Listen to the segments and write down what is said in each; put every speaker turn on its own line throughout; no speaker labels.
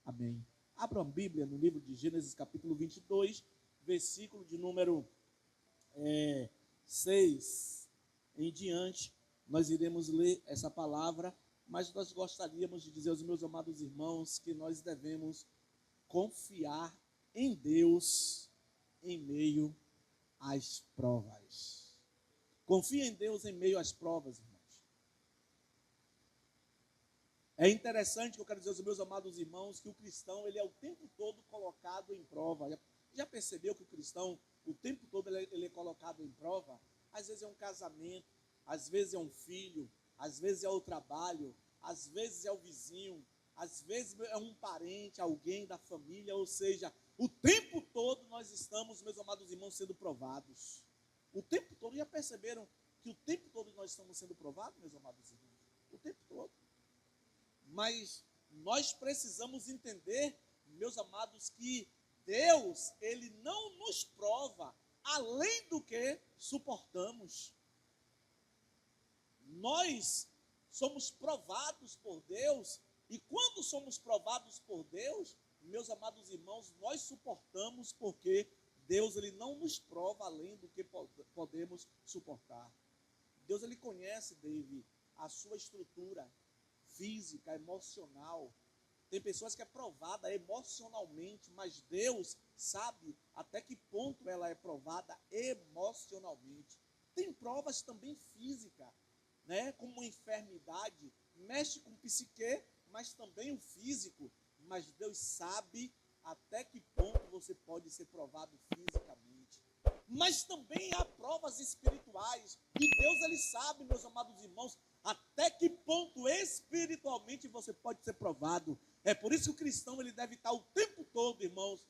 Amém. Abra a Bíblia no livro de Gênesis capítulo 22, versículo de número 6 em diante. Nós iremos ler essa palavra, mas nós gostaríamos de dizer aos meus amados irmãos que nós devemos confiar em Deus em meio às provas. Confie em Deus em meio às provas, irmãos. É interessante que eu quero dizer aos meus amados irmãos que o cristão, ele é o tempo todo colocado em prova. Já percebeu que o cristão, o tempo todo ele é colocado em prova? Às vezes é um casamento, às vezes é um filho, às vezes é o trabalho, às vezes é o vizinho, às vezes é um parente, alguém da família, ou seja, o tempo todo nós estamos, meus amados irmãos, sendo provados. O tempo todo, já perceberam que o tempo todo nós estamos sendo provados, meus amados irmãos? O tempo todo. Mas nós precisamos entender, meus amados, que Deus, ele não nos prova além do que suportamos. Nós somos provados por Deus, e quando somos provados por Deus, meus amados irmãos, nós suportamos porque Deus, ele não nos prova além do que podemos suportar. Deus, ele conhece, David, a sua estrutura física, emocional. Tem pessoas que é provada emocionalmente, mas Deus sabe até que ponto ela é provada emocionalmente. Tem provas também físicas, né? Como uma enfermidade, mexe com o psique, mas também o físico. Mas Deus sabe até que ponto você pode ser provado fisicamente. Mas também há provas espirituais. E Deus, ele sabe, meus amados irmãos, até que ponto espiritualmente você pode ser provado. É por isso que o cristão, ele deve estar o tempo todo, irmãos,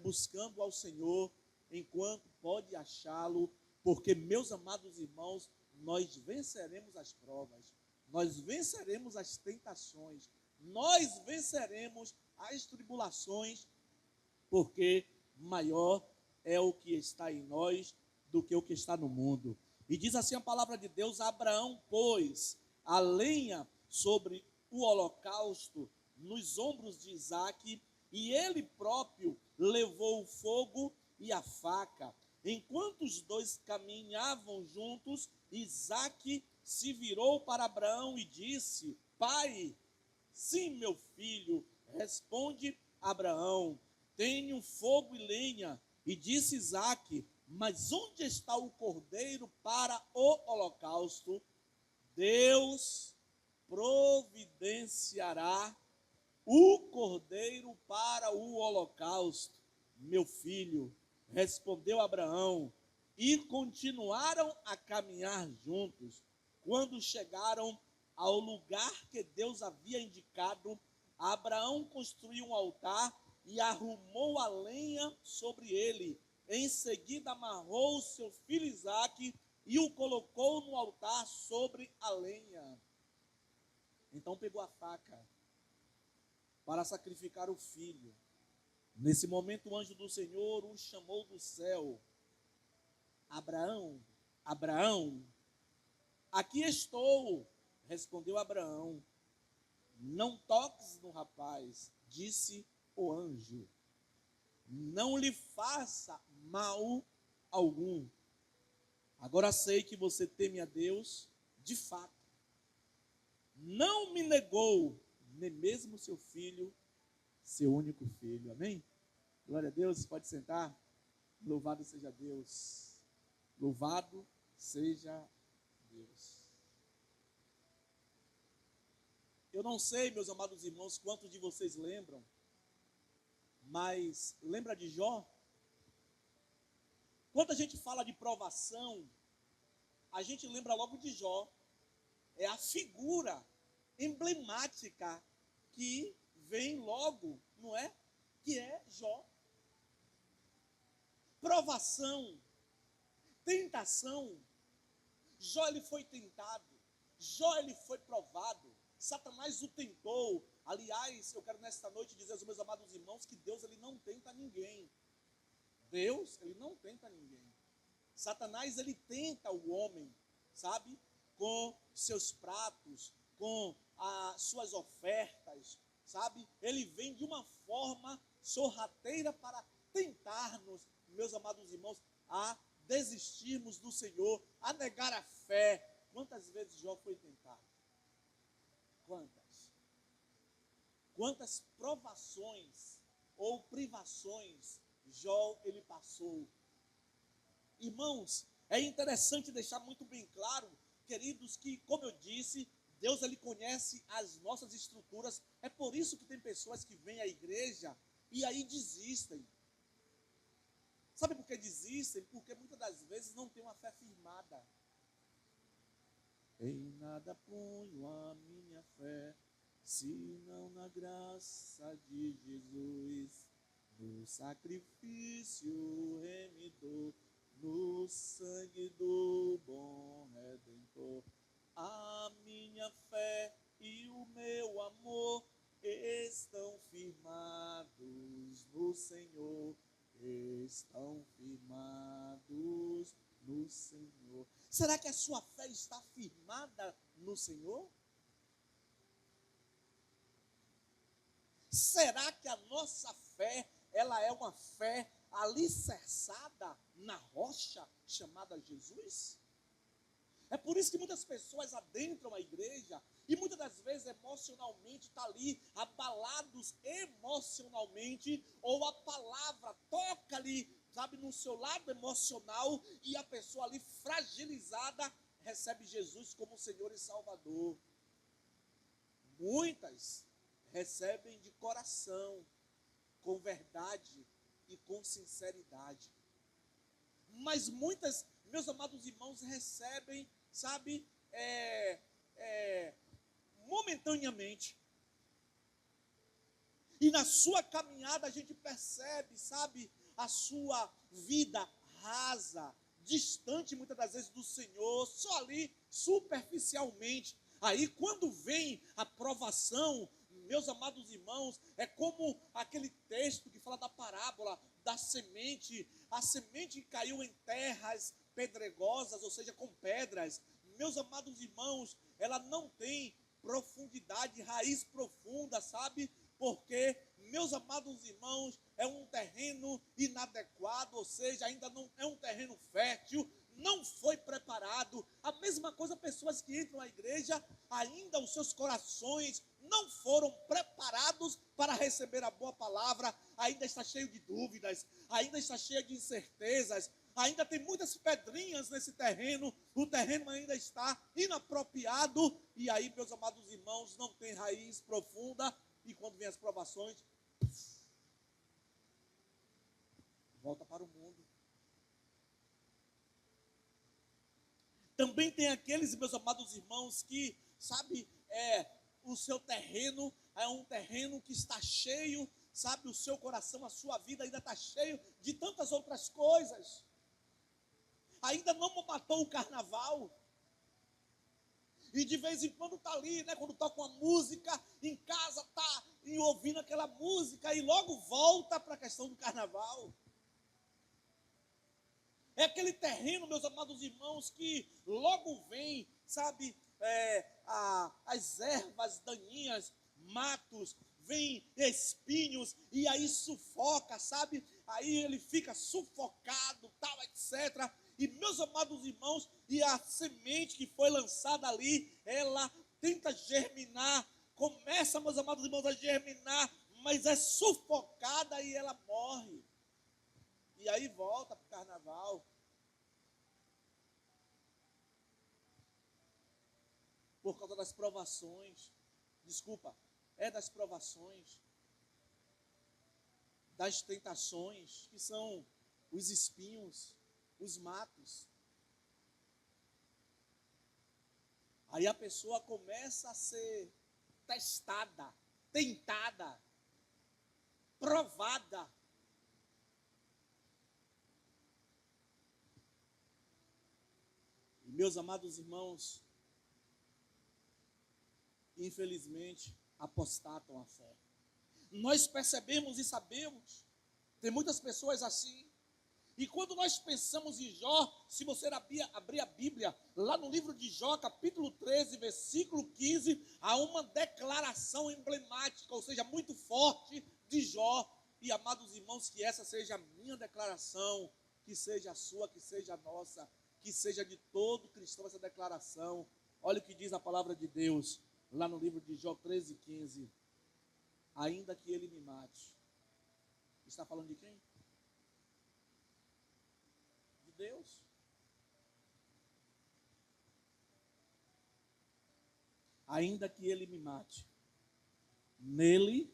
buscando ao Senhor enquanto pode achá-lo, porque, meus amados irmãos, nós venceremos as provas, nós venceremos as tentações, nós venceremos as tribulações, porque maior é o que está em nós do que o que está no mundo. E diz assim a palavra de Deus: Abraão pôs a lenha sobre o holocausto nos ombros de Isaque, e ele próprio levou o fogo e a faca. Enquanto os dois caminhavam juntos, Isaque se virou para Abraão e disse: Pai. Sim, meu filho, responde Abraão, tenho fogo e lenha. E disse Isaque: mas onde está o cordeiro para o holocausto? Deus providenciará o cordeiro para o holocausto, meu filho, respondeu Abraão. E continuaram a caminhar juntos. Quando chegaram ao lugar que Deus havia indicado, Abraão construiu um altar e arrumou a lenha sobre ele. Em seguida amarrou o seu filho Isaque e o colocou no altar sobre a lenha. Então pegou a faca para sacrificar o filho. Nesse momento o anjo do Senhor o chamou do céu: Abraão, Abraão. Aqui estou, respondeu Abraão. Não toques no rapaz, disse o anjo. Não lhe faça mal algum. Agora sei que você teme a Deus, de fato. Não me negou, nem mesmo seu filho, seu único filho. Amém? Glória a Deus, pode sentar. Louvado seja Deus. Louvado seja Deus. Eu não sei, meus amados irmãos, quantos de vocês lembram, mas lembra de Jó? Quando a gente fala de provação, a gente lembra logo de Jó. É a figura emblemática que vem logo, não é? Que é Jó. Provação, tentação. Jó, ele foi tentado. Jó, ele foi provado. Satanás o tentou. Aliás, eu quero nesta noite dizer aos meus amados irmãos que Deus, ele não tenta ninguém. Deus, ele não tenta ninguém. Satanás, ele tenta o homem, sabe? Com seus pratos, com as suas ofertas, sabe, ele vem de uma forma sorrateira para tentar-nos, meus amados irmãos, a desistirmos do Senhor, a negar a fé. Quantas vezes Jó foi tentado? Quantas? Quantas provações ou privações Jó ele passou? Irmãos, é interessante deixar muito bem claro, queridos, que, como eu disse, Deus ele conhece as nossas estruturas. É por isso que tem pessoas que vêm à igreja e aí desistem. Sabe por que desistem? Porque muitas das vezes não tem uma fé firmada. Em nada ponho a minha fé, senão na graça de Jesus, no sacrifício remidor, no sangue do bom Redentor. A minha fé e o meu amor estão firmados no Senhor, estão firmados no Senhor. Será que a sua fé está firmada no Senhor? Será que a nossa fé, ela é uma fé alicerçada na rocha chamada Jesus? É por isso que muitas pessoas adentram a igreja e muitas das vezes emocionalmente está ali, abalados emocionalmente, ou a palavra toca ali, sabe, no seu lado emocional, e a pessoa ali fragilizada recebe Jesus como Senhor e Salvador. Muitas recebem de coração, com verdade e com sinceridade. Mas muitas, meus amados irmãos, recebem, sabe, momentaneamente. E na sua caminhada a gente percebe, sabe, a sua vida rasa, distante muitas das vezes do Senhor, só ali superficialmente. Aí quando vem a provação, meus amados irmãos, é como aquele texto que fala da parábola da semente, a semente caiu em terras pedregosas, ou seja, com pedras. Meus amados irmãos, ela não tem profundidade, raiz profunda, sabe? Porque, meus amados irmãos, é um terreno inadequado, ou seja, ainda não é um terreno fértil, não foi preparado. A mesma coisa, pessoas que entram à igreja, ainda os seus corações não foram preparados para receber a boa palavra, ainda está cheio de dúvidas, ainda está cheio de incertezas, ainda tem muitas pedrinhas nesse terreno, o terreno ainda está inapropriado, e aí, meus amados irmãos, não tem raiz profunda, e quando vem as provações, volta para o mundo. Também tem aqueles, meus amados irmãos, que, sabe, o seu terreno é um terreno que está cheio, sabe, o seu coração, a sua vida ainda está cheio de tantas outras coisas. Ainda não matou o carnaval. E de vez em quando está ali, né, quando toca uma música, em casa está ouvindo aquela música e logo volta para a questão do carnaval. É aquele terreno, meus amados irmãos, que logo vem, sabe, as ervas daninhas, matos, vem espinhos, e aí sufoca, sabe? Aí ele fica sufocado, tal, etc. E, meus amados irmãos, e a semente que foi lançada ali, ela tenta germinar, começa, meus amados irmãos, a germinar, mas é sufocada e ela morre. E aí volta para o carnaval. Por causa das provações. Das provações. Das tentações, que são os espinhos, os matos. Aí a pessoa começa a ser testada, tentada, provada. E, meus amados irmãos, infelizmente, apostatam a fé. Nós percebemos e sabemos, tem muitas pessoas assim, E quando nós pensamos em Jó, se você abrir a Bíblia, lá no livro de Jó, capítulo 13, versículo 15, há uma declaração emblemática, ou seja, muito forte de Jó. E, amados irmãos, que essa seja a minha declaração, que seja a sua, que seja a nossa, que seja de todo cristão essa declaração. Olha o que diz a palavra de Deus, lá no livro de Jó 13, 15. Ainda que ele me mate. Está falando de quem? De Deus. Ainda que ele me mate, nele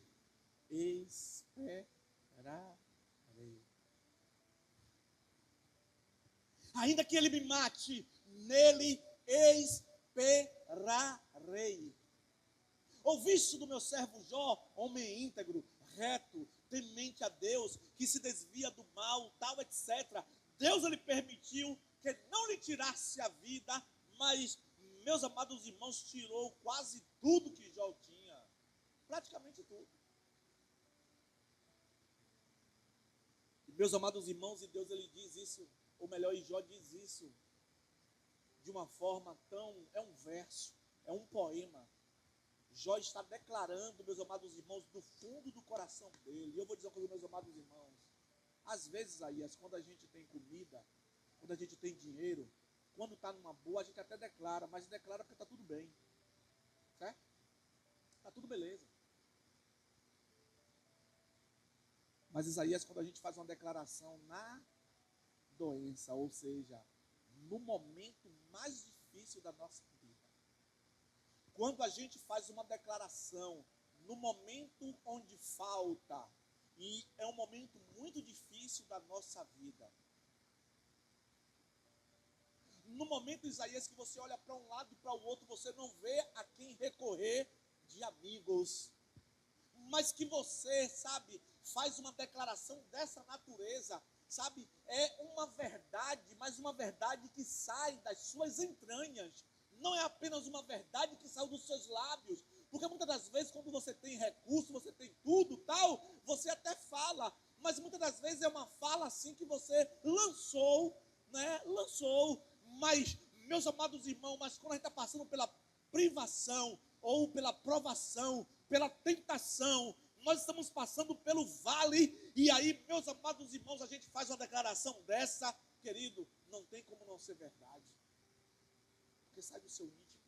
esperarei. Ainda que ele me mate, nele esperarei. Ouviste do meu servo Jó, homem íntegro, reto, temente a Deus, que se desvia do mal, tal, etc. Deus ele permitiu que não lhe tirasse a vida, mas, meus amados irmãos, tirou quase tudo que Jó tinha. Praticamente tudo. E, meus amados irmãos, e Deus ele diz isso, ou melhor, e Jó diz isso de uma forma tão, é um verso, é um poema. Jó está declarando, meus amados irmãos, do fundo do coração dele. E eu vou dizer uma coisa, meus amados irmãos. Às vezes, quando a gente tem comida, quando a gente tem dinheiro, quando está numa boa, a gente até declara, mas declara porque está tudo bem. Certo? Está tudo beleza. Mas Isaías, quando a gente faz uma declaração na doença, ou seja, no momento mais difícil da nossa vida, quando a gente faz uma declaração no momento onde falta, e é um momento muito difícil da nossa vida, no momento, Isaías, que você olha para um lado e para o outro, você não vê a quem recorrer de amigos, mas que você, sabe, faz uma declaração dessa natureza, sabe, é uma verdade, mas uma verdade que sai das suas entranhas, não é apenas uma verdade que saiu dos seus lábios, porque muitas das vezes quando você tem recurso, você tem tudo, tal, você até fala, mas muitas das vezes é uma fala assim que você lançou, mas, meus amados irmãos, mas quando a gente está passando pela privação, ou pela provação, pela tentação, nós estamos passando pelo vale, e aí, meus amados irmãos, a gente faz uma declaração dessa, querido, não tem como não ser verdade, porque sai do seu íntimo.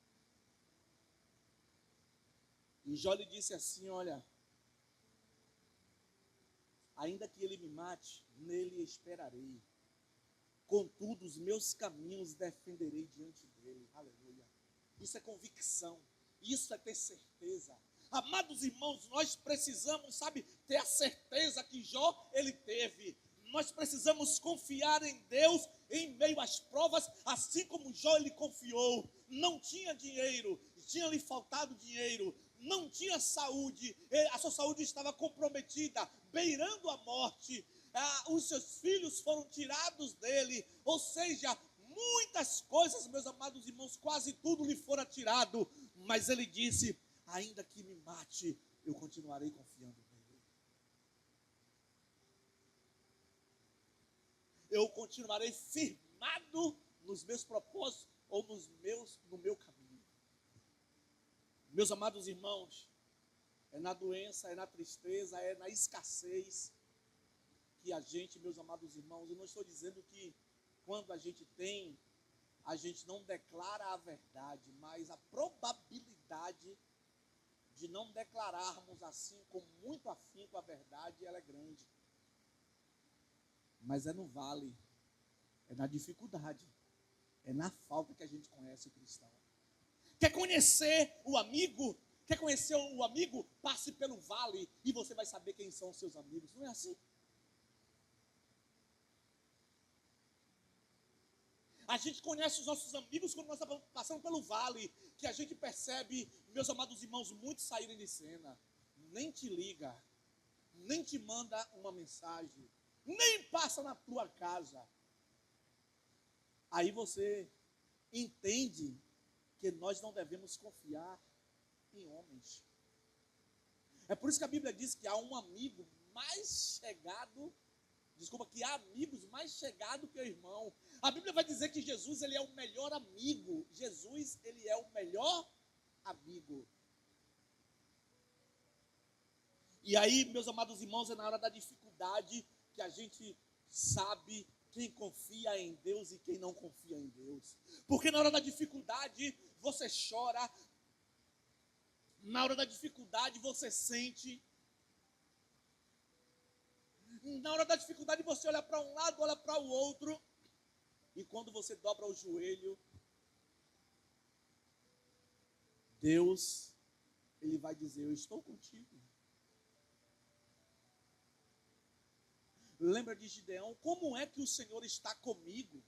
E Jó lhe disse assim, olha, ainda que ele me mate, nele esperarei, contudo os meus caminhos defenderei diante dele, aleluia. Isso é convicção, isso é ter certeza. Amados irmãos, nós precisamos, sabe, ter a certeza que Jó, ele teve. Nós precisamos confiar em Deus em meio às provas, assim como Jó, ele confiou. Não tinha dinheiro, tinha lhe faltado dinheiro, não tinha saúde, a sua saúde estava comprometida, beirando a morte. Os seus filhos foram tirados dele, ou seja, muitas coisas, meus amados irmãos, quase tudo lhe fora tirado, mas ele disse, ainda que me mate, eu continuarei confiando nele. Eu continuarei firmado nos meus propósitos ou no meu caminho. Meus amados irmãos, é na doença, é na tristeza, é na escassez que a gente, meus amados irmãos, eu não estou dizendo que quando a gente tem, a gente não declara a verdade, mas a probabilidade de não declararmos assim com muito afinco a verdade, ela é grande. Mas é no vale, é na dificuldade, é na falta que a gente conhece o cristão. Quer conhecer o amigo? Quer conhecer o amigo? Passe pelo vale e você vai saber quem são os seus amigos. Não é assim? A gente conhece os nossos amigos quando nós estamos passando pelo vale, que a gente percebe, meus amados irmãos, muitos saírem de cena, nem te liga, nem te manda uma mensagem, nem passa na tua casa. Aí você entende que nós não devemos confiar em homens. É por isso que a Bíblia diz que há um amigo mais chegado Desculpa, que há amigos mais chegados que o irmão. A Bíblia vai dizer que Jesus, ele é o melhor amigo. Jesus, ele é o melhor amigo. E aí, meus amados irmãos, é na hora da dificuldade que a gente sabe quem confia em Deus e quem não confia em Deus. Porque na hora da dificuldade, você chora. Na hora da dificuldade, você sente. Na hora da dificuldade, você olha para um lado, olha para o outro. E quando você dobra o joelho, Deus, ele vai dizer: eu estou contigo. Lembra de Gideão? Como é que o Senhor está comigo?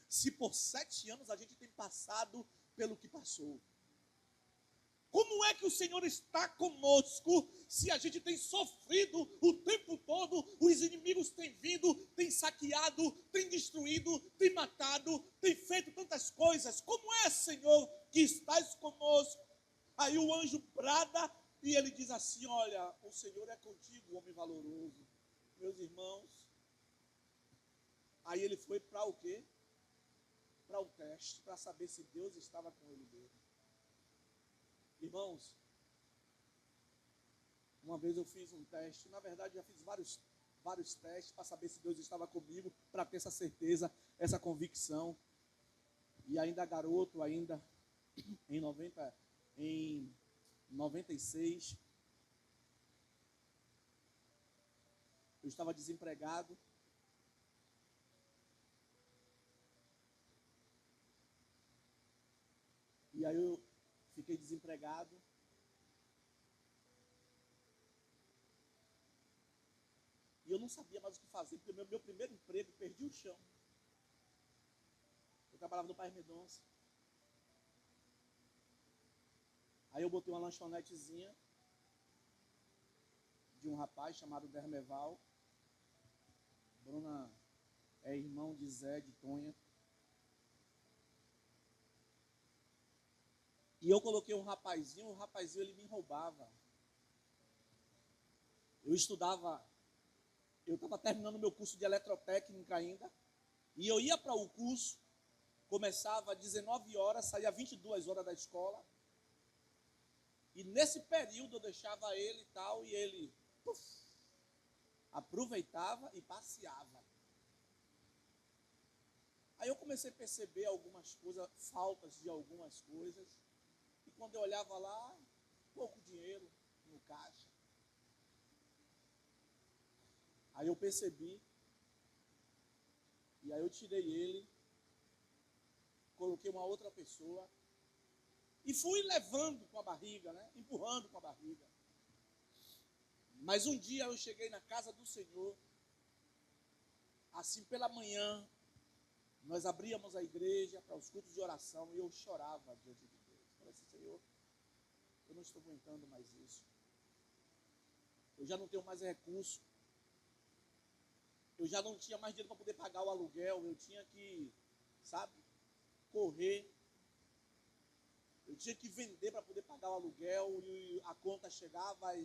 Se por 7 anos a gente tem passado pelo que passou. Como é que o Senhor está conosco se a gente tem sofrido o tempo todo, os inimigos têm vindo, têm saqueado, têm destruído, têm matado, têm feito tantas coisas? Como é, Senhor, que estás conosco? Aí o anjo brada e ele diz assim: olha, o Senhor é contigo, homem valoroso. Meus irmãos, aí ele foi para o quê? Para o teste, para saber se Deus estava com ele mesmo. Irmãos, uma vez eu fiz um teste, na verdade já fiz vários testes para saber se Deus estava comigo, para ter essa certeza, essa convicção. E ainda garoto, ainda em 96, eu estava desempregado. E aí eu fiquei desempregado. E eu não sabia mais o que fazer, porque meu primeiro emprego, perdi o chão. Eu trabalhava no Paes Mendonça. Aí eu botei uma lanchonetezinha de um rapaz chamado Dermeval. Bruna é irmão de Zé, de Tonha. E eu coloquei o rapazinho ele me roubava. Eu estudava, eu estava terminando meu curso de eletrotécnica ainda, e eu ia para o curso, começava às 19 horas, saía às 22 horas da escola, e nesse período eu deixava ele e tal, e ele aproveitava e passeava. Aí eu comecei a perceber algumas coisas, faltas de algumas coisas, e quando eu olhava lá, pouco dinheiro no caixa. Aí eu percebi, e aí eu tirei ele, coloquei uma outra pessoa, e fui levando com a barriga, né? Empurrando com a barriga. Mas um dia eu cheguei na casa do Senhor, assim pela manhã, nós abríamos a igreja para os cultos de oração, e eu chorava diante de Deus. Falei assim: Senhor, eu não estou aguentando mais isso. Eu já não tenho mais recurso. Eu já não tinha mais dinheiro para poder pagar o aluguel. Eu tinha que, sabe, correr. Eu tinha que vender para poder pagar o aluguel. E a conta chegava,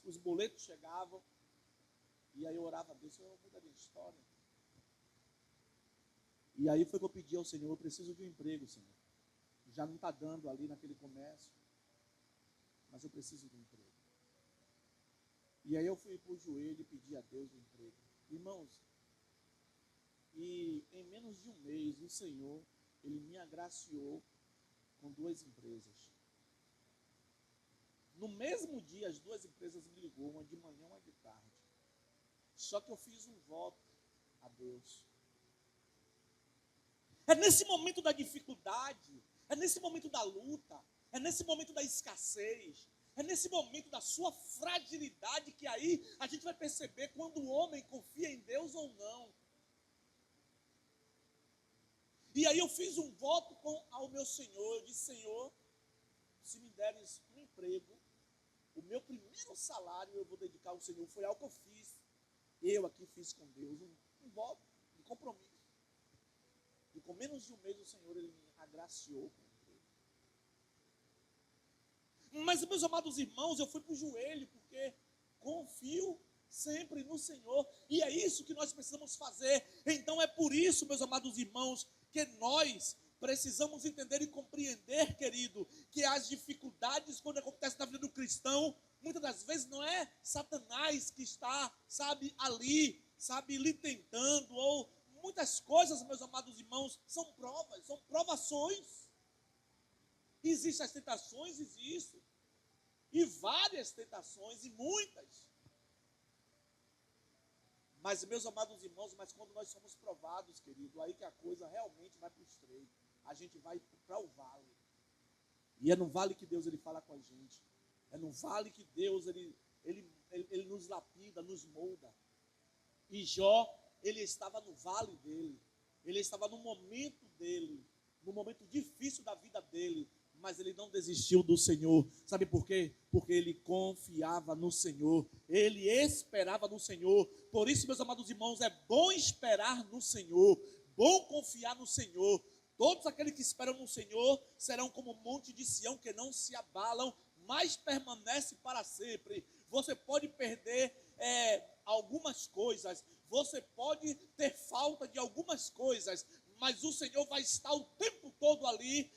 os boletos chegavam. E aí eu orava a Deus: Senhor, muda a minha história. E aí foi que eu pedi ao Senhor: eu preciso de um emprego, Senhor. Já não está dando ali naquele comércio, mas eu preciso de um emprego. E aí eu fui para o joelho e pedi a Deus um emprego. Irmãos, e em menos de um mês o Senhor, Ele me agraciou com 2 empresas. No mesmo dia as 2 empresas me ligou, uma de manhã, uma de tarde. Só que eu fiz um voto a Deus. É nesse momento da dificuldade, é nesse momento da luta, é nesse momento da escassez, é nesse momento da sua fragilidade que aí a gente vai perceber quando o homem confia em Deus ou não. E aí eu fiz um voto ao meu Senhor. Eu disse: Senhor, se me deres um emprego, o meu primeiro salário eu vou dedicar ao Senhor. Foi algo que eu fiz. Eu aqui fiz com Deus um voto, um compromisso. E com menos de um mês o Senhor, Ele me agraciou com o emprego. Mas, meus amados irmãos, eu fui para o joelho, porque confio sempre no Senhor. E é isso que nós precisamos fazer. Então é por isso, meus amados irmãos, que nós precisamos entender e compreender, querido, que as dificuldades, quando acontecem na vida do cristão, muitas das vezes não é Satanás que está, ali, lhe tentando, ou muitas coisas, meus amados irmãos, são provas, são provações. Existem as tentações, existe. E várias tentações, e muitas. Mas, meus amados irmãos, quando nós somos provados, querido, aí que a coisa realmente vai para o estreito. A gente vai para o vale. E é no vale que Deus ele fala com a gente. É no vale que Deus ele nos lapida, nos molda. E Jó, ele estava no vale dele. Ele estava no momento dele, no momento difícil da vida dele. Mas ele não desistiu do Senhor. Sabe por quê? Porque ele confiava no Senhor. Ele esperava no Senhor. Por isso, meus amados irmãos, é bom esperar no Senhor. Bom confiar no Senhor. Todos aqueles que esperam no Senhor serão como o monte de Sião, que não se abalam, mas permanece para sempre. Você pode perder algumas coisas. Você pode ter falta de algumas coisas, mas o Senhor vai estar o tempo todo ali,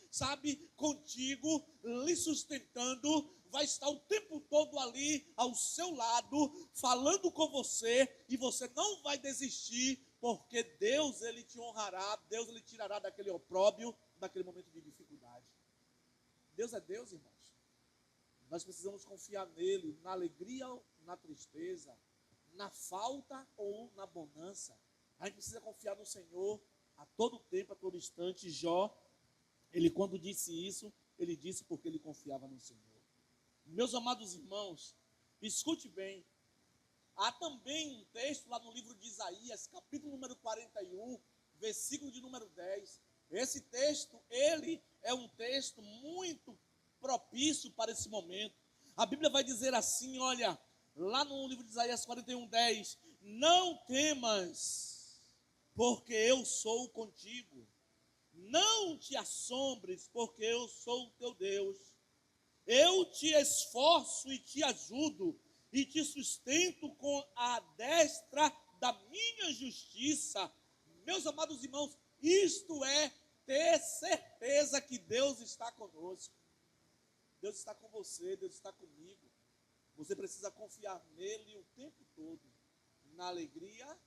contigo, lhe sustentando, vai estar o tempo todo ali ao seu lado, falando com você, e você não vai desistir, porque Deus, ele te honrará, Deus, ele tirará daquele opróbrio, daquele momento de dificuldade. Deus é Deus, irmãos. Nós precisamos confiar nele, na alegria ou na tristeza, na falta ou na bonança. A gente precisa confiar no Senhor a todo tempo, a todo instante. Jó, ele quando disse isso, ele disse porque ele confiava no Senhor. Meus amados irmãos, escute bem. Há também um texto lá no livro de Isaías, capítulo número 41, versículo de número 10. Esse texto, ele é um texto muito propício para esse momento. A Bíblia vai dizer assim, olha, lá no livro de Isaías 41, 10, não temas, porque eu sou contigo. Não te assombres, porque eu sou o teu Deus. Eu te esforço e te ajudo, e te sustento com a destra da minha justiça. Meus amados irmãos, isto é ter certeza que Deus está conosco. Deus está com você, Deus está comigo. Você precisa confiar nele o tempo todo, na alegria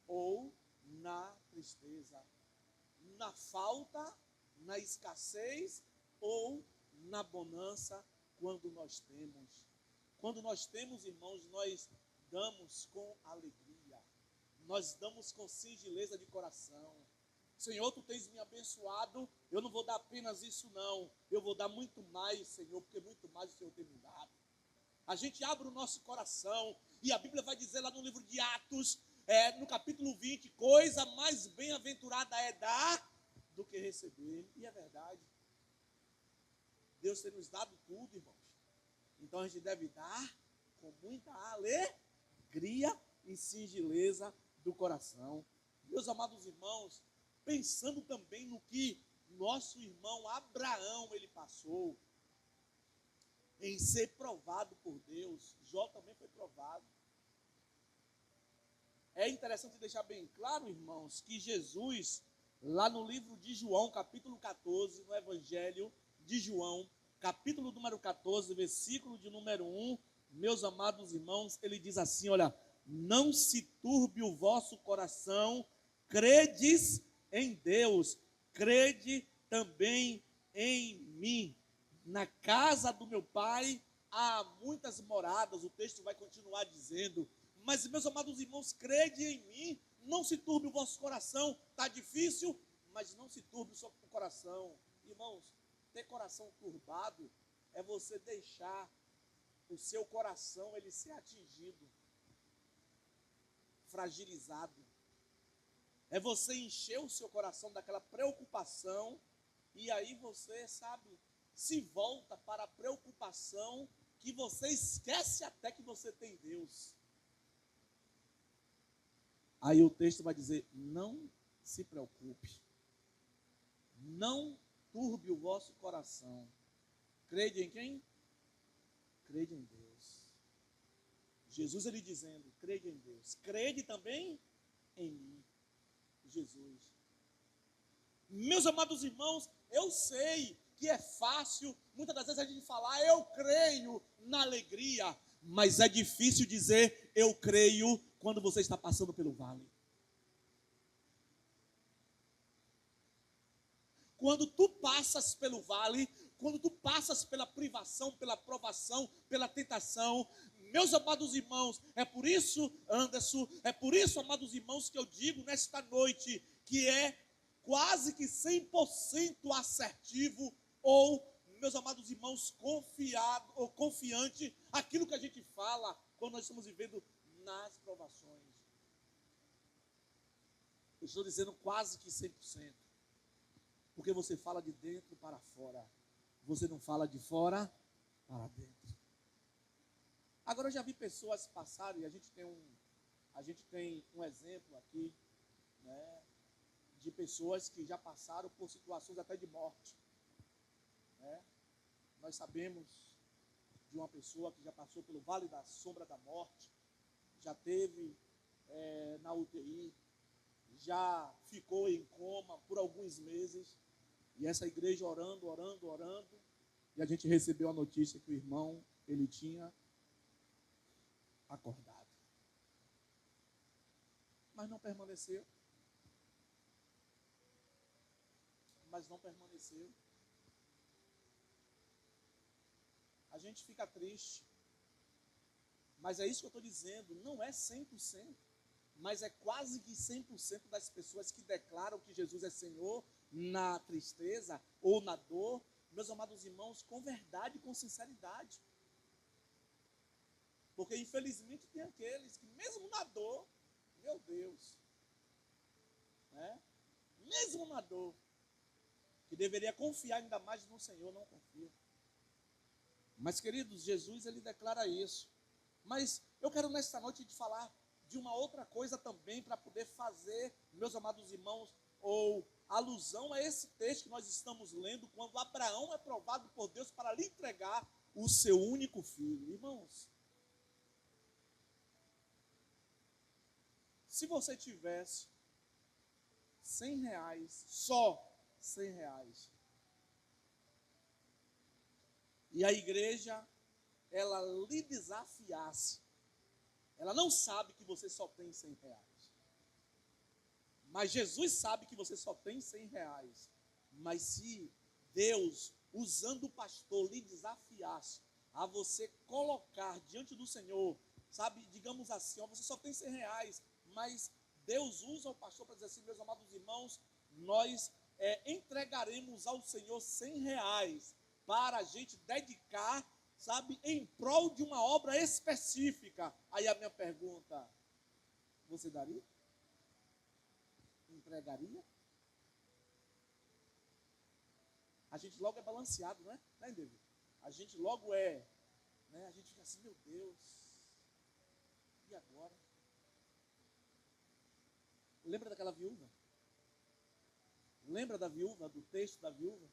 ou na tristeza, na falta, na escassez ou na bonança, quando nós temos. Quando nós temos, irmãos, nós damos com alegria, nós damos com singeleza de coração. Senhor, tu tens me abençoado, eu não vou dar apenas isso não, eu vou dar muito mais, Senhor, porque muito mais o Senhor tem me dado. A gente abre o nosso coração, e a Bíblia vai dizer lá no livro de Atos, no capítulo 20, coisa mais bem-aventurada é dar do que receber. E é verdade. Deus tem nos dado tudo, irmãos. Então a gente deve dar com muita alegria e singeleza do coração. Meus amados irmãos, pensando também no que nosso irmão Abraão ele passou, em ser provado por Deus. Jó também foi provado. É interessante deixar bem claro, irmãos, que Jesus, lá no livro de João, capítulo 14, no Evangelho de João, capítulo número 14, versículo de número 1, meus amados irmãos, ele diz assim, olha, não se turbe o vosso coração, credes em Deus, crede também em mim. Na casa do meu pai há muitas moradas, o texto vai continuar dizendo, mas meus amados irmãos, crede em mim, não se turbe o vosso coração, está difícil, mas não se turbe o seu coração. Irmãos, ter coração turbado é você deixar o seu coração ele ser atingido, fragilizado. É você encher o seu coração daquela preocupação e aí você, se volta para a preocupação que você esquece até que você tem Deus. Aí o texto vai dizer, não se preocupe, não turbe o vosso coração. Crede em quem? Crede em Deus. Jesus ele dizendo, crede em Deus, crede também em mim, Jesus. Meus amados irmãos, eu sei que é fácil, muitas das vezes a gente falar, eu creio na alegria, mas é difícil dizer, eu creio quando você está passando pelo vale. Quando tu passas pelo vale, quando tu passas pela privação, pela provação, pela tentação, meus amados irmãos, é por isso, Anderson, é por isso, amados irmãos, que eu digo nesta noite, que é quase que 100% assertivo, ou, meus amados irmãos, confiado, ou confiante, aquilo que a gente fala, quando nós estamos vivendo nas provações. Eu estou dizendo quase que 100%. Porque você fala de dentro para fora. Você não fala de fora para dentro. Agora eu já vi pessoas passarem, e a gente tem um exemplo aqui, né, de pessoas que já passaram por situações até de morte. Né? Nós sabemos de uma pessoa que já passou pelo vale da sombra da morte, já teve na UTI, já ficou em coma por alguns meses, e essa igreja orando, e a gente recebeu a notícia que o irmão, ele tinha acordado. Mas não permaneceu. A gente fica triste. Mas é isso que eu estou dizendo, não é 100%. Mas é quase que 100% das pessoas que declaram que Jesus é Senhor na tristeza ou na dor, meus amados irmãos, com verdade e com sinceridade. Porque infelizmente tem aqueles que mesmo na dor, meu Deus, né? Mesmo na dor, que deveria confiar ainda mais no Senhor, não confia. Mas queridos, Jesus ele declara isso. Mas eu quero nesta noite te falar de uma outra coisa também, para poder fazer, meus amados irmãos, ou alusão a esse texto que nós estamos lendo, quando Abraão é provado por Deus para lhe entregar o seu único filho. Irmãos, se você tivesse R$100, só R$100, e a igreja, ela lhe desafiasse, ela não sabe que você só tem R$100. Mas Jesus sabe que você só tem R$100. Mas se Deus, usando o pastor, lhe desafiasse a você colocar diante do Senhor, sabe, digamos assim, ó, você só tem R$100, mas Deus usa o pastor para dizer assim, meus amados irmãos, nós entregaremos ao Senhor R$100 para a gente dedicar, sabe, em prol de uma obra específica. Aí a minha pergunta, você daria? Entregaria? A gente logo é balanceado, não é? Né, David? A gente logo né? A gente fica assim, meu Deus, e agora? Lembra daquela viúva? Lembra da viúva, do texto da viúva?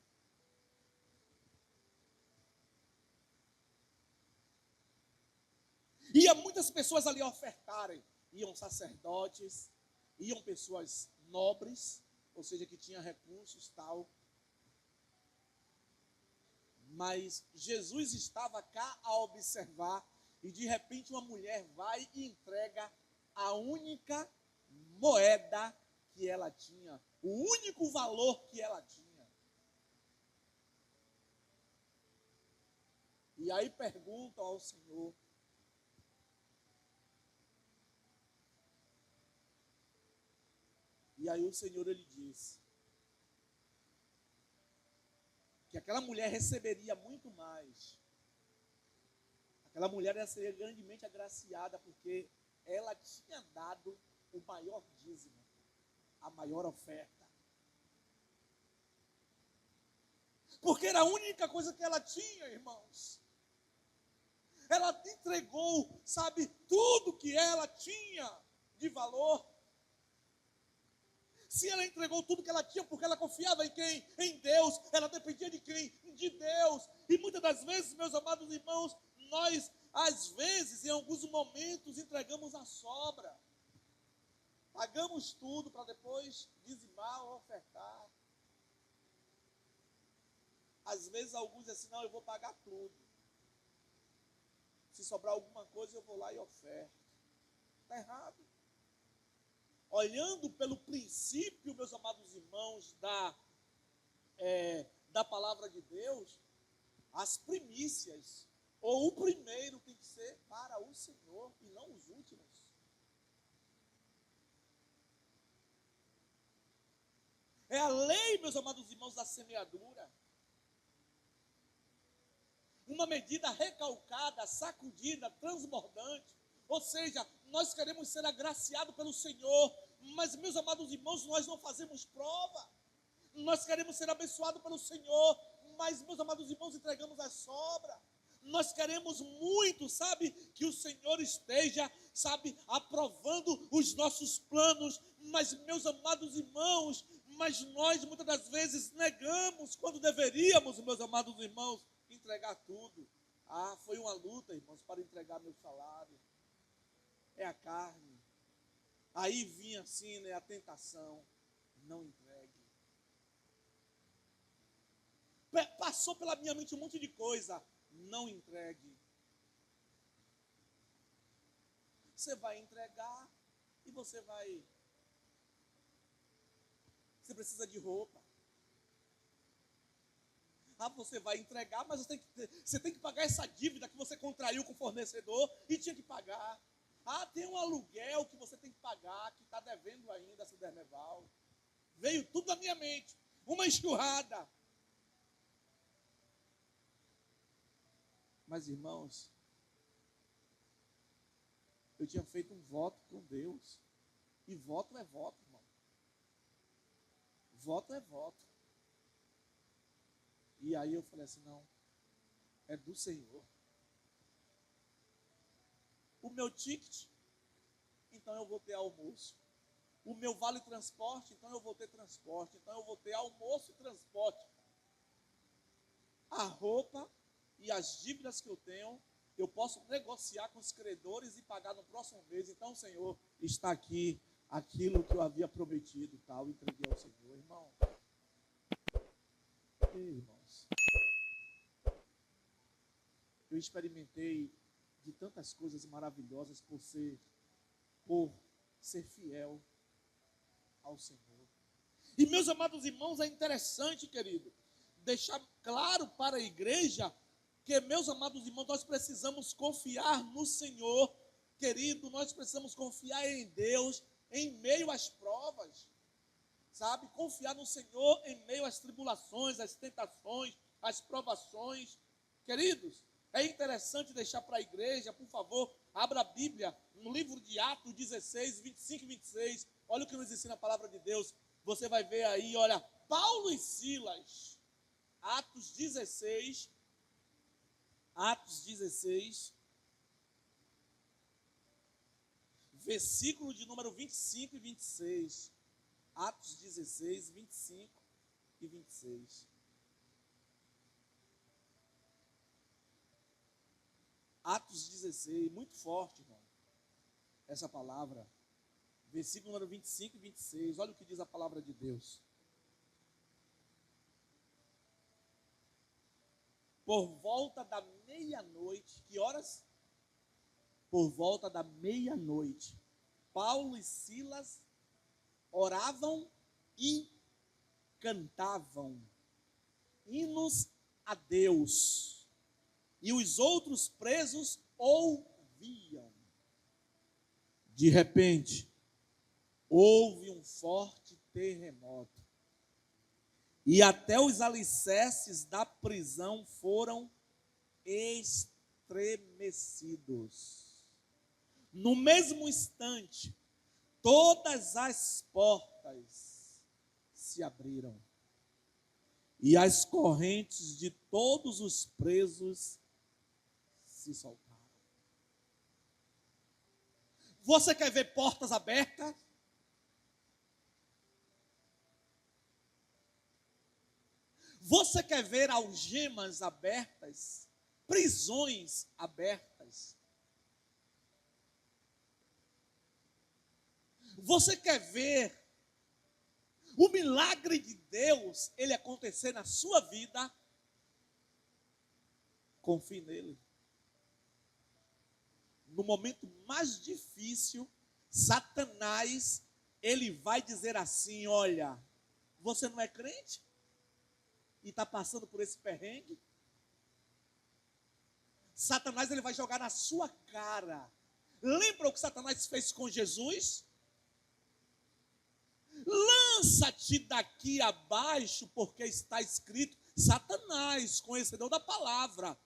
Ia muitas pessoas ali ofertarem. Iam sacerdotes, iam pessoas nobres, ou seja, que tinham recursos tal. Mas Jesus estava cá a observar, e de repente uma mulher vai e entrega a única moeda que ela tinha, o único valor que ela tinha. E aí perguntam ao Senhor, e aí o Senhor ele diz que aquela mulher receberia muito mais. Aquela mulher ia ser grandemente agraciada porque ela tinha dado o maior dízimo, a maior oferta. Porque era a única coisa que ela tinha, irmãos. Ela entregou, sabe, tudo que ela tinha de valor. Se ela entregou tudo que ela tinha, porque ela confiava em quem? Em Deus. Ela dependia de quem? De Deus. E muitas das vezes, meus amados irmãos, nós às vezes, em alguns momentos, entregamos a sobra. Pagamos tudo para depois dizimar ou ofertar. Às vezes, alguns dizem assim, não, eu vou pagar tudo. Se sobrar alguma coisa, eu vou lá e oferto. Está errado. Olhando pelo princípio, meus amados irmãos, da palavra de Deus, as primícias, ou o primeiro tem que ser para o Senhor e não os últimos. É a lei, meus amados irmãos, da semeadura. Uma medida recalcada, sacudida, transbordante. Ou seja, nós queremos ser agraciados pelo Senhor, mas, meus amados irmãos, nós não fazemos prova. Nós queremos ser abençoados pelo Senhor, mas, meus amados irmãos, entregamos a sobra. Nós queremos muito, sabe, que o Senhor esteja, sabe, aprovando os nossos planos, mas, meus amados irmãos, mas nós muitas das vezes negamos quando deveríamos, meus amados irmãos, entregar tudo. Ah, foi uma luta, irmãos, para entregar meu salário. É a carne. Aí vinha assim, né, a tentação. Não entregue. Passou pela minha mente um monte de coisa. Não entregue. Você vai entregar e você precisa de roupa. Ah, você vai entregar, mas você tem que pagar essa dívida que você contraiu com o fornecedor e tinha que pagar. Ah, tem um aluguel que você tem que pagar, que está devendo ainda, essa Derneval. Veio tudo na minha mente. Uma enxurrada. Mas, irmãos, eu tinha feito um voto com Deus. E voto é voto, irmão. Voto é voto. E aí eu falei assim, não, é do Senhor. O meu ticket, então eu vou ter almoço. O meu vale transporte, então eu vou ter transporte. Então eu vou ter almoço e transporte. A roupa e as dívidas que eu tenho, eu posso negociar com os credores e pagar no próximo mês. Então, Senhor, está aqui aquilo que eu havia prometido, tal, entreguei ao Senhor, irmão. Ei, irmãos, eu experimentei de tantas coisas maravilhosas por ser fiel ao Senhor. E, meus amados irmãos, é interessante, querido, deixar claro para a igreja que, meus amados irmãos, nós precisamos confiar no Senhor, querido, nós precisamos confiar em Deus em meio às provas, sabe? Confiar no Senhor em meio às tribulações, às tentações, às provações. Queridos, é interessante deixar para a igreja, por favor, abra a Bíblia no livro de Atos 16, 25 e 26. Olha o que nos ensina a palavra de Deus. Você vai ver aí, olha, Paulo e Silas. Atos 16, versículo de número 25 e 26. Atos 16, 25 e 26. Atos 16, muito forte, irmão, essa palavra. Versículo número 25 e 26. Olha o que diz a palavra de Deus. Por volta da meia-noite, que horas? Por volta da meia-noite, Paulo e Silas oravam e cantavam hinos a Deus, e os outros presos ouviam. De repente, houve um forte terremoto, e até os alicerces da prisão foram estremecidos. No mesmo instante, todas as portas se abriram e as correntes de todos os presos se soltaram. Você quer ver portas abertas? Você quer ver algemas abertas? prisões abertas. Você quer ver o milagre de Deus, ele acontecer na sua vida? Confie nele. No momento mais difícil, Satanás, ele vai dizer assim: olha, você não é crente? E está passando por esse perrengue? Satanás, ele vai jogar na sua cara. Lembra o que Satanás fez com Jesus? Lança-te daqui abaixo, porque está escrito. Satanás, conhecedor da palavra,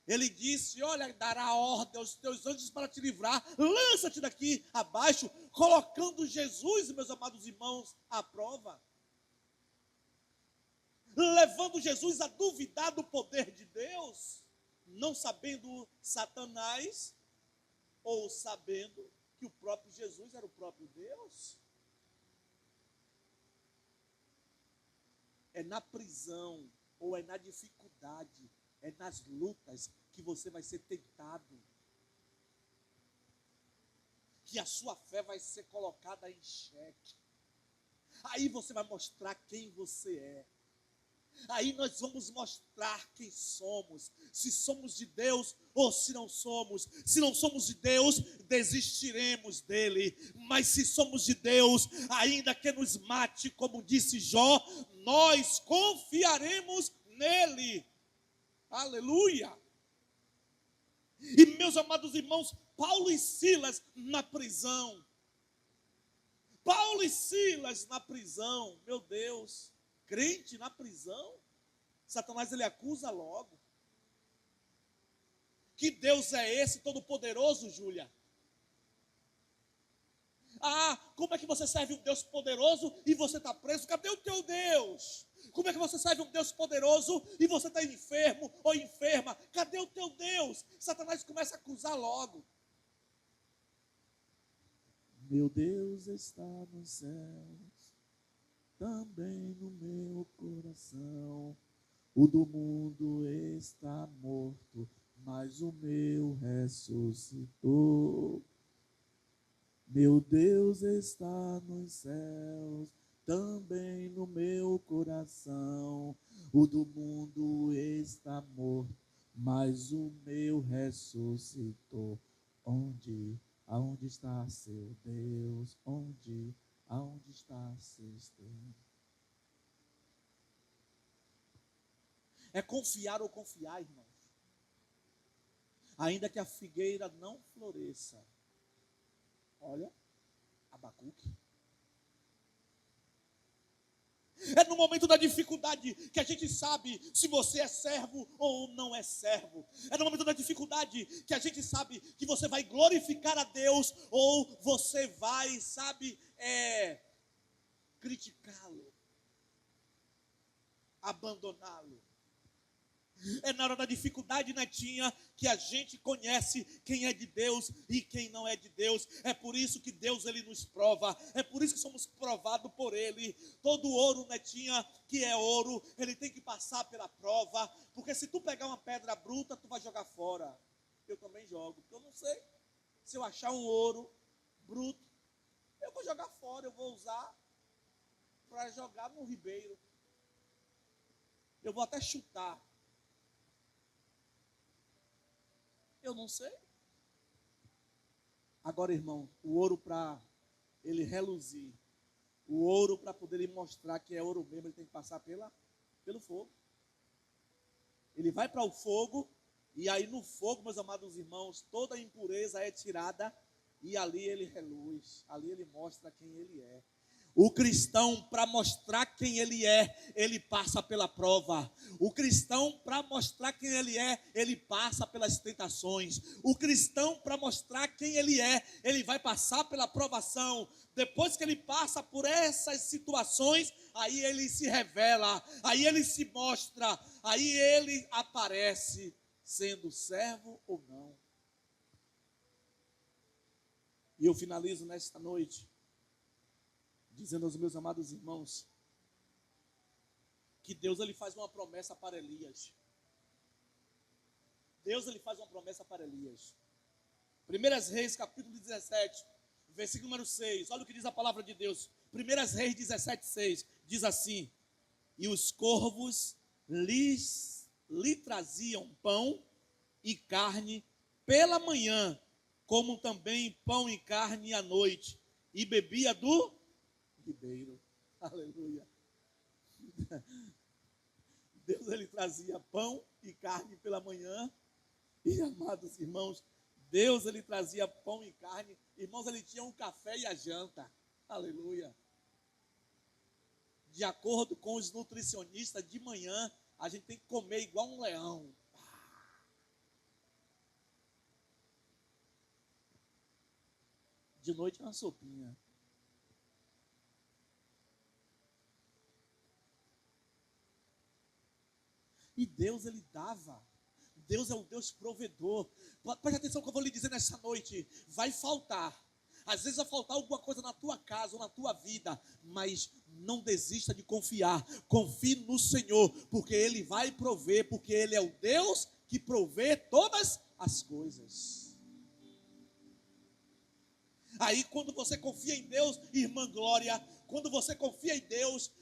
ele disse: olha, dará ordem aos teus anjos para te livrar. Lança-te daqui abaixo, colocando Jesus, meus amados irmãos, à prova. Levando Jesus a duvidar do poder de Deus, não sabendo Satanás, ou sabendo que o próprio Jesus era o próprio Deus. É na prisão, ou é na dificuldade, é nas lutas que você vai ser tentado, que a sua fé vai ser colocada em xeque. Aí você vai mostrar quem você é. Aí nós vamos mostrar quem somos, se somos de Deus ou se não somos. Se não somos de Deus, desistiremos dele. Mas se somos de Deus, ainda que nos mate, como disse Jó, nós confiaremos nele. Aleluia! E meus amados irmãos, Paulo e Silas na prisão. Paulo e Silas na prisão, meu Deus. Crente na prisão, Satanás ele acusa logo. Que Deus é esse todo-poderoso, Júlia? Ah, como é que você serve um Deus poderoso e você está preso? Cadê o teu Deus? Como é que você serve um Deus poderoso e você está enfermo ou enferma? Cadê o teu Deus? Satanás começa a acusar logo. Meu Deus está nos céus, também no meu coração. O do mundo está morto, mas o meu ressuscitou. Meu Deus está nos céus, também no meu coração. O do mundo está morto, mas o meu ressuscitou. Aonde está seu Deus? Aonde está seu Deus? É confiar ou confiar, irmãos. Ainda que a figueira não floresça. Olha, Abacuque. É no momento da dificuldade que a gente sabe se você é servo ou não é servo. É no momento da dificuldade que a gente sabe que você vai glorificar a Deus ou você vai, criticá-lo, abandoná-lo. É na hora da dificuldade, Netinha, que a gente conhece quem é de Deus e quem não é de Deus. É por isso que Deus ele nos prova. É por isso que somos provados por Ele. Todo ouro, Netinha, que é ouro, ele tem que passar pela prova. Porque se tu pegar uma pedra bruta, tu vai jogar fora. Eu também jogo, porque eu não sei. Se eu achar um ouro bruto, eu vou jogar fora. Eu vou usar para jogar no ribeiro. Eu vou até chutar. Eu não sei. Agora, irmão, o ouro para ele reluzir, o ouro para poder lhe mostrar que é ouro mesmo, ele tem que passar pelo fogo. Ele vai para o fogo, e aí no fogo, meus amados irmãos, toda a impureza é tirada, e ali ele reluz, ali ele mostra quem ele é. O cristão, para mostrar quem ele é, ele passa pela prova. O cristão, para mostrar quem ele passa pelas tentações. O cristão, para mostrar quem ele vai passar pela provação. Depois que ele passa por essas situações, aí ele se revela, aí ele se mostra, aí ele aparece, sendo servo ou não. E eu finalizo nesta noite dizendo aos meus amados irmãos que Deus ele faz uma promessa para Elias. Deus ele faz uma promessa para Elias. 1 Reis, capítulo 17, versículo número 6. Olha o que diz a palavra de Deus. 1 Reis 17, 6. Diz assim: e os corvos lhe traziam pão e carne pela manhã, como também pão e carne à noite, e bebia do ribeiro. Aleluia. Deus ele trazia pão e carne pela manhã. E amados irmãos, Deus ele trazia pão e carne. Irmãos, ele tinha um café e a janta. Aleluia. De acordo com os nutricionistas, de manhã a gente tem que comer igual um leão. De noite é uma sopinha. E Deus ele dava. Deus é o Deus provedor. Preste atenção que eu vou lhe dizer nessa noite. Vai faltar. Às vezes vai faltar alguma coisa na tua casa ou na tua vida. Mas não desista de confiar. Confie no Senhor. Porque Ele vai prover. Porque Ele é o Deus que provê todas as coisas. Aí quando você confia em Deus, irmã Glória, quando você confia em Deus,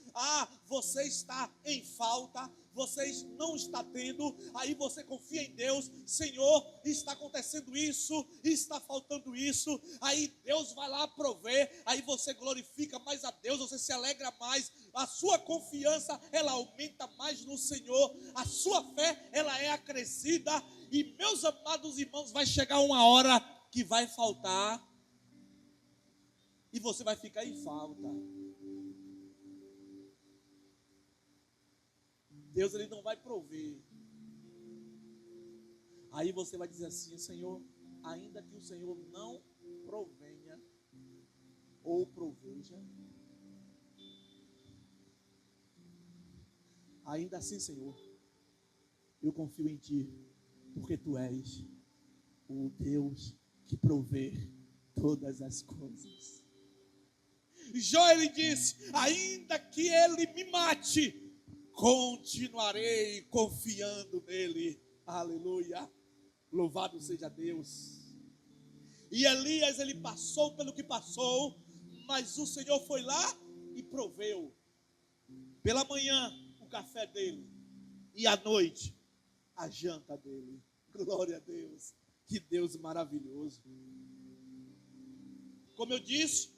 você está em falta, você não está tendo, aí você confia em Deus, Senhor, está acontecendo isso, está faltando isso, aí Deus vai lá prover, aí você glorifica mais a Deus, você se alegra mais, a sua confiança, ela aumenta mais no Senhor, a sua fé, ela é acrescida, e meus amados irmãos, vai chegar uma hora que vai faltar, e você vai ficar em falta. Deus ele não vai prover. Aí você vai dizer assim: Senhor, ainda que o Senhor não provenha ou proveja, ainda assim, Senhor, eu confio em Ti, porque Tu és o Deus que provê todas as coisas. Jó ele disse: ainda que ele me mate, continuarei confiando nele. Aleluia. Louvado seja Deus. E Elias ele passou pelo que passou, mas o Senhor foi lá e proveu. Pela manhã o café dele e à noite a janta dele. Glória a Deus. Que Deus maravilhoso. Como eu disse,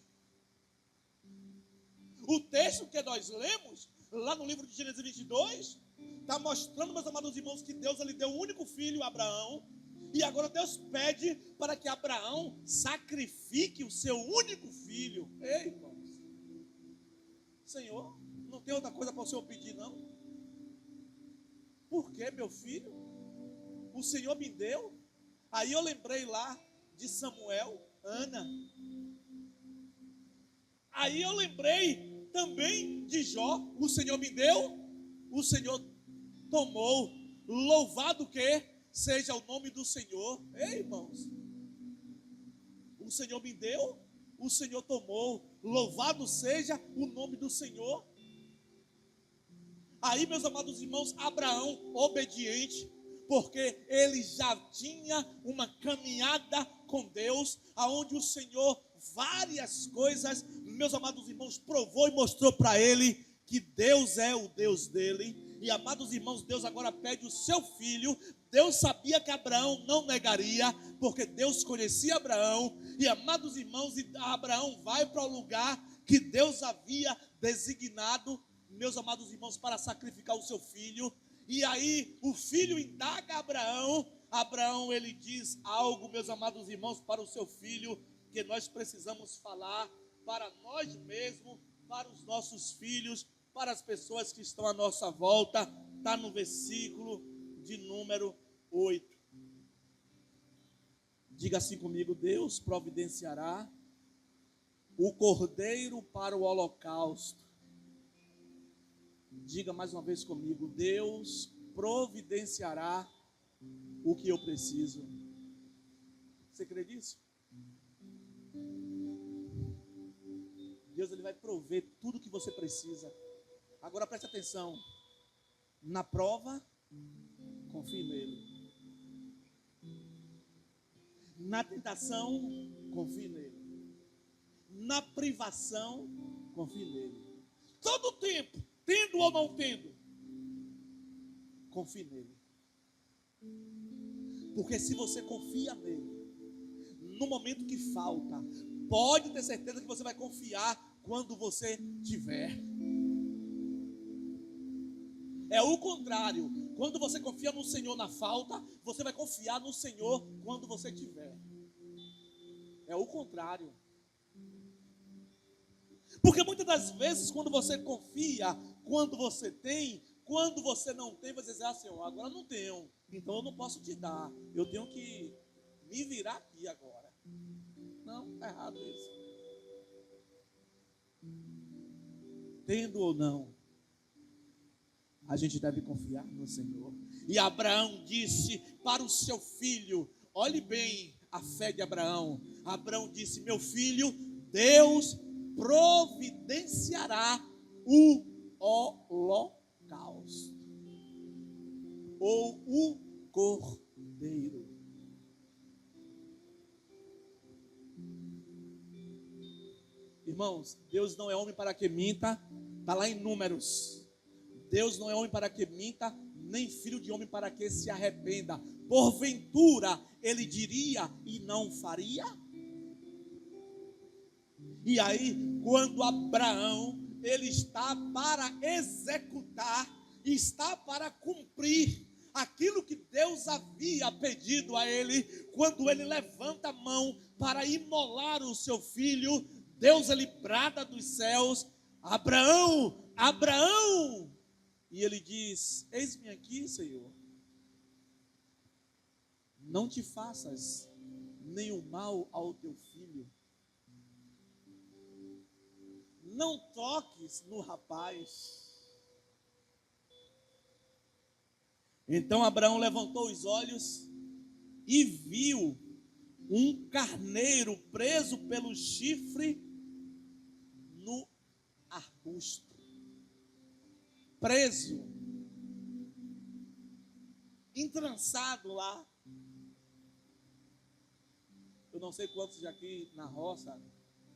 o texto que nós lemos, lá no livro de Gênesis 22, está mostrando, meus amados irmãos, que Deus ele deu um único filho a Abraão, e agora Deus pede para que Abraão sacrifique o seu único filho. Ei, irmãos, Senhor, não tem outra coisa para o Senhor pedir, não? Por que, meu filho? O Senhor me deu. Aí eu lembrei lá de Samuel, Ana. Aí eu lembrei também de Jó. O Senhor me deu, o Senhor tomou. Louvado que seja o nome do Senhor. Ei, irmãos, o Senhor me deu, o Senhor tomou. Louvado seja o nome do Senhor. Aí, meus amados irmãos, Abraão obediente, porque ele já tinha uma caminhada com Deus, aonde o Senhor várias coisas, meus amados irmãos, provou e mostrou para ele que Deus é o Deus dele. E amados irmãos, Deus agora pede o seu filho. Deus sabia que Abraão não negaria, porque Deus conhecia Abraão. E amados irmãos, Abraão vai para o lugar que Deus havia designado, meus amados irmãos, para sacrificar o seu filho. E aí o filho indaga a Abraão. Abraão ele diz algo, meus amados irmãos, para o seu filho, que nós precisamos falar para nós mesmos, para os nossos filhos, para as pessoas que estão à nossa volta. Está no versículo de número 8. Diga assim comigo: Deus providenciará o cordeiro para o holocausto. Diga mais uma vez comigo: Deus providenciará o que eu preciso. Você crê nisso? Deus ele vai prover tudo que você precisa. Agora preste atenção. Na prova, confie nele. Na tentação, confie nele. Na privação, confie nele. Todo tempo, tendo ou não tendo, confie nele. Porque se você confia nele, no momento que falta, pode ter certeza que você vai confiar quando você tiver. É o contrário. Quando você confia no Senhor na falta, você vai confiar no Senhor quando você tiver. É o contrário. Porque muitas das vezes, quando você confia, quando você tem, quando você não tem, você diz: ah, Senhor, agora não tenho, então eu não posso te dar. Eu tenho que me virar aqui agora. Não, está errado isso. Tendo ou não, a gente deve confiar no Senhor. E Abraão disse para o seu filho, olhe bem a fé de Abraão. Abraão disse: meu filho, Deus providenciará o holocausto, ou o cordeiro. Irmãos, Deus não é homem para que minta, está lá em Números. Deus não é homem para que minta, nem filho de homem para que se arrependa. Porventura, ele diria e não faria? E aí, quando Abraão, ele está para executar, está para cumprir aquilo que Deus havia pedido a ele, quando ele levanta a mão para imolar o seu filho, Deus ele brada dos céus: Abraão, Abraão! E ele diz: eis-me aqui, Senhor. Não te faças nenhum mal ao teu filho. Não toques no rapaz. Então Abraão levantou os olhos e viu um carneiro preso pelo chifre no arbusto. Preso, entrançado lá. Eu não sei quantos já aqui na roça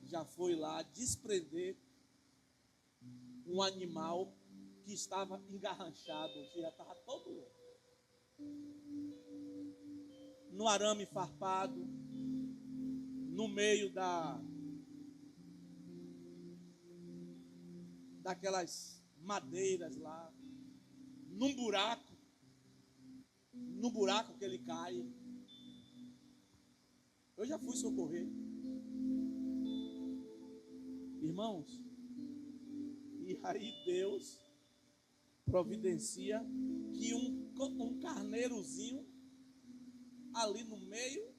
já foi lá desprender um animal que estava engarranchado, que já estava todo no arame farpado, no meio daquelas madeiras lá, no buraco que ele cai. Eu já fui socorrer. Irmãos, e aí Deus providencia que um carneirozinho ali no meio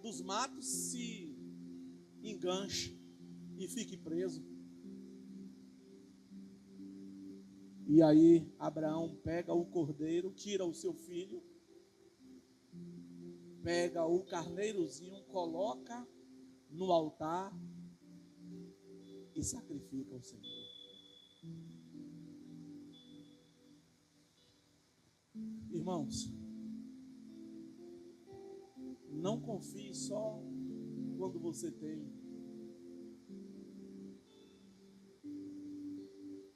dos matos se enganche e fique preso. E aí Abraão pega o cordeiro, tira o seu filho, pega o carneirozinho, coloca no altar e sacrifica ao Senhor. Irmãos, não confie só quando você tem.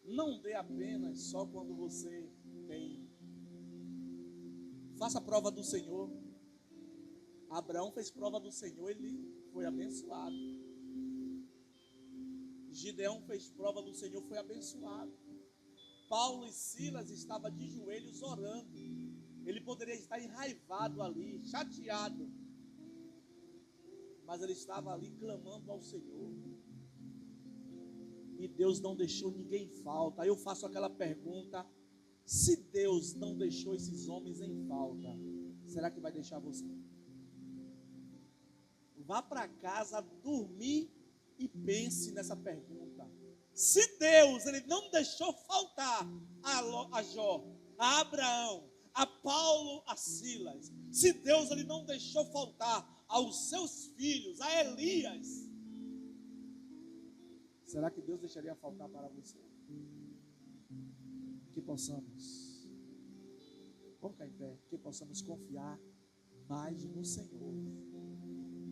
Não dê apenas só quando você tem. Faça a prova do Senhor. Abraão fez prova do Senhor, ele foi abençoado. Gideão fez prova do Senhor, foi abençoado. Paulo e Silas estavam de joelhos orando. Ele poderia estar enraivado ali, chateado, mas ele estava ali clamando ao Senhor. E Deus não deixou ninguém em falta. Aí eu faço aquela pergunta: se Deus não deixou esses homens em falta, será que vai deixar você? Vá para casa dormir e pense nessa pergunta. Se Deus ele não deixou faltar a Jó, a Abraão, a Paulo, a Silas, se Deus ele não deixou faltar aos seus filhos, a Elias, será que Deus deixaria faltar para você? Que possamos, vamos ficar em pé, que possamos confiar mas no Senhor.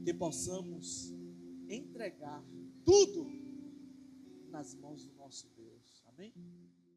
Que possamos entregar tudo nas mãos do nosso Deus. Amém?